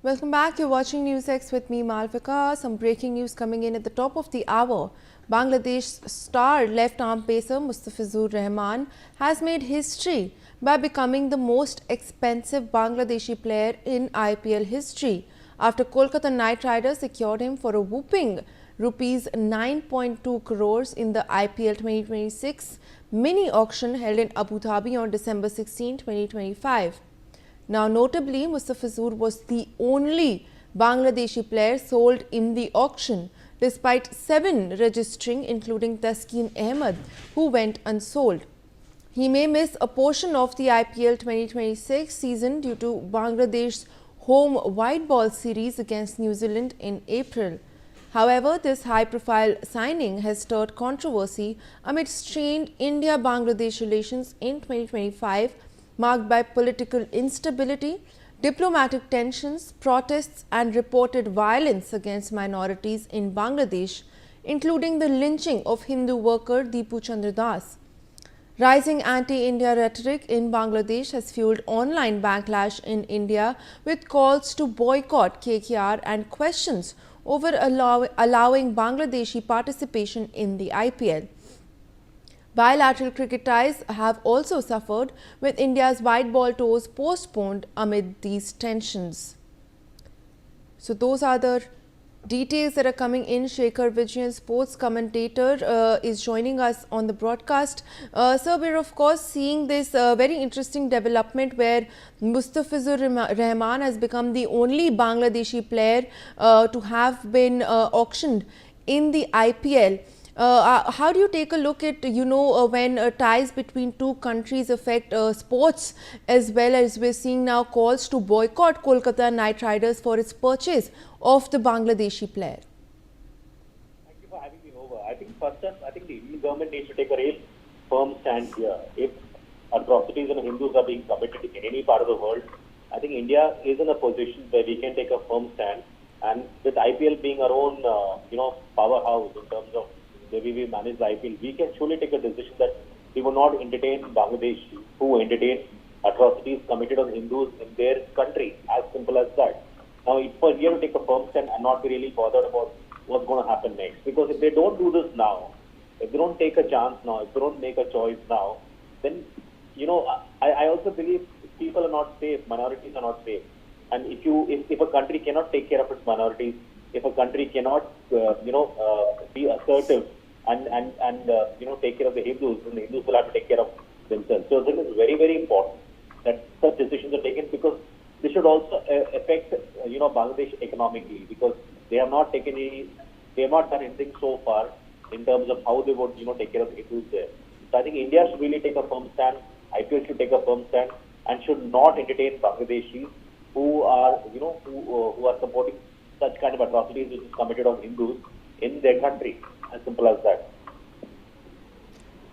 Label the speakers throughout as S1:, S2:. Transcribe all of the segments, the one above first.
S1: Welcome back. You're watching NewsX with me, Malvika. Some breaking news coming in at the top of the hour. Bangladesh star left-arm pacer Mustafizur Rahman has made history by becoming the most expensive Bangladeshi player in IPL history after Kolkata Knight Riders secured him for a whopping rupees 9.2 crores in the IPL 2026 mini auction held in Abu Dhabi on December 16, 2025. Now, notably, Mustafizur was the only Bangladeshi player sold in the auction, despite 7 registering, including Taskeen Ahmed, who went unsold. He may miss a portion of the IPL 2026 season due to Bangladesh's home white ball series against New Zealand in April. However, this high-profile signing has stirred controversy amid strained India-Bangladesh relations in 2025, marked by political instability, diplomatic tensions, protests and reported violence against minorities in Bangladesh, including the lynching of Hindu worker Deepu Chandra Das. Rising anti-India rhetoric in Bangladesh has fueled online backlash in India with calls to boycott KKR and questions over allowing Bangladeshi participation in the IPL. Bilateral cricket ties have also suffered, with India's white ball tours postponed amid these tensions. So those are the details that are coming in. Shekhar Vijayan, sports commentator, is joining us on the broadcast. Sir, we're of course seeing this very interesting development where Mustafizur Rahman has become the only Bangladeshi player to have been auctioned in the IPL. How do you take a look at, when ties between two countries affect sports, as well as we're seeing now calls to boycott Kolkata Knight Riders for its purchase of the Bangladeshi player?
S2: Thank you for having me over. I think first up, I think the Indian government needs to take a real firm stand here. If atrocities and Hindus are being committed in any part of the world, I think India is in a position where we can take a firm stand. And with IPL being our own, powerhouse in terms of the way we manage the IPL, we can surely take a decision that we will not entertain Bangladesh who entertain atrocities committed on Hindus in their country. As simple as that. Now, it's for here to take a firm stand and not be really bothered about what's going to happen next. Because if they don't do this now, if they don't take a chance now, if they don't make a choice now, then, I also believe people are not safe, minorities are not safe. And if a country cannot take care of its minorities, if a country cannot, be assertive and take care of the Hindus, then the Hindus will have to take care of themselves. So this is very, very important that such decisions are taken, because this should also affect, Bangladesh economically, because they have not done anything so far in terms of how they would, take care of the Hindus there. So I think India should really take a firm stand. IPL should take a firm stand and should not entertain Bangladeshis who are, who are supporting such kind of atrocities which is committed on Hindus in their country. As simple as that.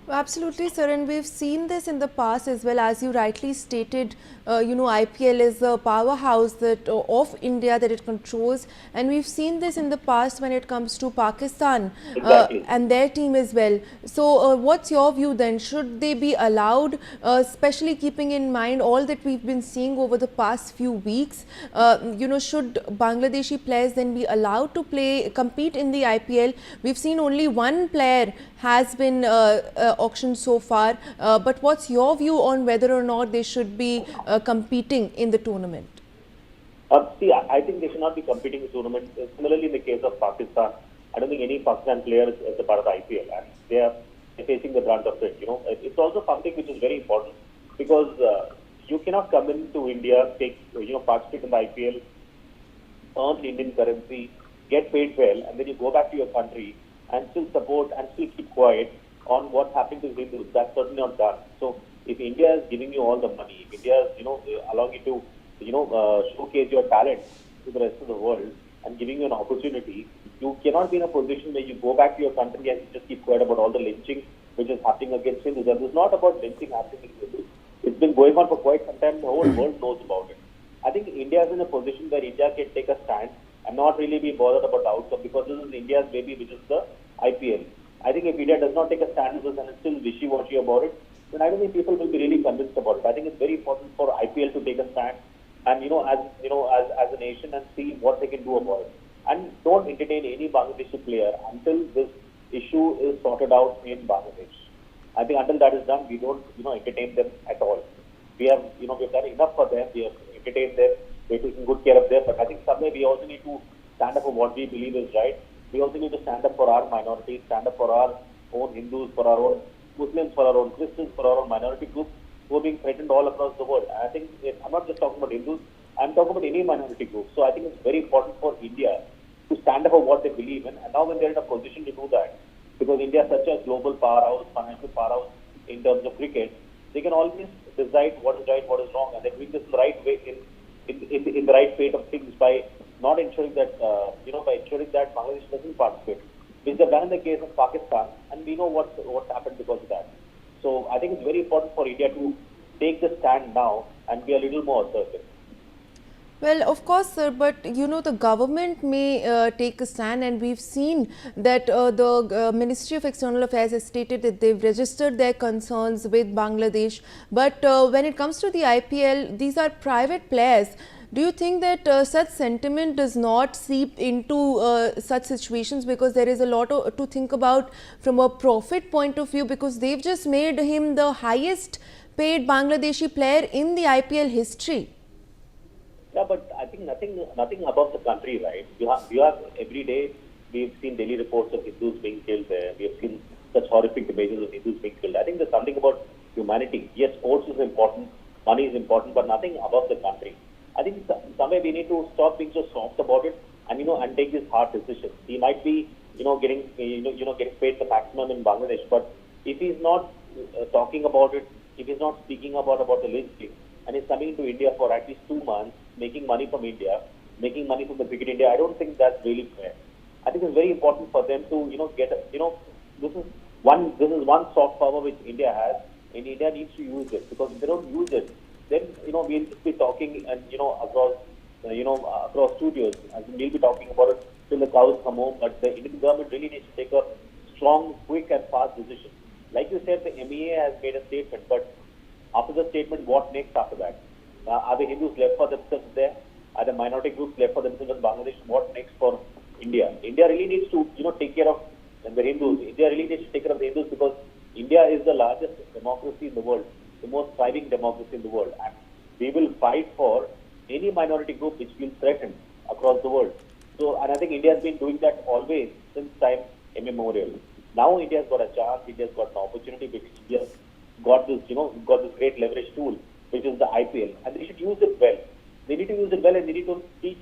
S1: Absolutely, sir, and we've seen this in the past as well. As you rightly stated, IPL is a powerhouse of India that it controls, and we've seen this in the past when it comes to Pakistan and their team as well. So what's your view then? Should they be allowed, especially keeping in mind all that we've been seeing over the past few weeks? Should Bangladeshi players then be allowed to compete in the IPL? We've seen only one player has been auctioned so far, but what's your view on whether or not they should be competing in the tournament?
S2: I think they should not be competing in the tournament. Similarly, in the case of Pakistan, I don't think any Pakistan player is a part of the IPL, and they are facing the brunt of it. It's also something which is very important, because you cannot come into India, participate in the IPL, earn Indian currency, get paid well, and then you go back to your country and still support and still keep quiet on what's happening to Hindus. That's certainly not done. So if India is giving you all the money, if India is, allowing you to, showcase your talent to the rest of the world and giving you an opportunity, you cannot be in a position where you go back to your country and just keep quiet about all the lynching which is happening against Hindus. And it's not about lynching happening against Hindus. It's been going on for quite some time. The whole world knows about it. I think India is in a position where India can take a stand and not really be bothered about the outcome, because this is India's baby, which is the IPL. I think if India does not take a stand with this and is still wishy-washy about it, then I don't think people will be really convinced about it. I think it's very important for IPL to take a stand and as a nation, and see what they can do about it. And don't entertain any Bangladeshi player until this issue is sorted out in Bangladesh. I think until that is done, we don't entertain them at all. We've done enough for them. We have entertained them. We're taking good care of them. But I think someday we also need to stand up for what we believe is right. We also need to stand up for our minorities, stand up for our own Hindus, for our own Muslims, for our own Christians, for our own minority groups who are being threatened all across the world. And I think I'm not just talking about Hindus, I'm talking about any minority group. So I think it's very important for India to stand up for what they believe in. And now when they're in a position to do that, because India is such a global powerhouse, financial powerhouse in terms of cricket, they can always decide what is right, what is wrong, and they're doing this in the right way, in the right fate of things by not ensuring that, by ensuring that Bangladesh doesn't participate. Which they've done in the case of Pakistan, and we know what happened because of that. So I think it's very important for India to take the stand now and be a little more assertive.
S1: Well, of course, sir, but the government may take a stand, and we've seen that the Ministry of External Affairs has stated that they've registered their concerns with Bangladesh. But when it comes to the IPL, these are private players. Do you think that such sentiment does not seep into such situations, because there is a lot to think about from a profit point of view, because they've just made him the highest paid Bangladeshi player in the IPL history?
S2: Yeah, but I think nothing above the country, right? You have every day, we've seen daily reports of Hindus being killed there. We have seen such horrific images of Hindus being killed. I think there's something about humanity. Yes, sports is important, money is important, but nothing above the country. I think somewhere we need to stop being so soft about it, and take these hard decisions. He might be getting paid the maximum in Bangladesh, but if he's not talking about it, if he's not speaking about the listing, and he's coming to India for at least 2 months, making money from India, making money from the Cricket India, I don't think that's really fair. I think it's very important for them to this is one soft power which India has, and India needs to use it, because if they don't use it, then we'll just be talking and across studios, and we'll be talking about it till the cows come home. But the Indian government really needs to take a strong, quick and fast decision. Like you said, the MEA has made a statement, but after the statement, what next after that? Are the Hindus left for themselves there? Are the minority groups left for themselves in Bangladesh? What next for India? India really needs to take care of the Hindus. India really needs to take care of the Hindus, because India is the largest democracy in the world, the most thriving democracy in the world, and we will fight for any minority group which feels threatened across the world. So, and I think India has been doing that always since time immemorial. Now India has got a chance. India has got an opportunity, because India got this great leverage tool, which is the IPL, and they should use it well. They need to use it well, and they need to teach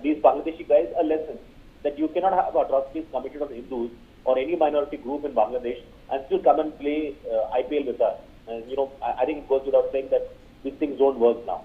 S2: these Bangladeshi guys a lesson that you cannot have atrocities committed on Hindus or any minority group in Bangladesh and still come and play IPL with us. And I think it goes without saying that these things don't work now.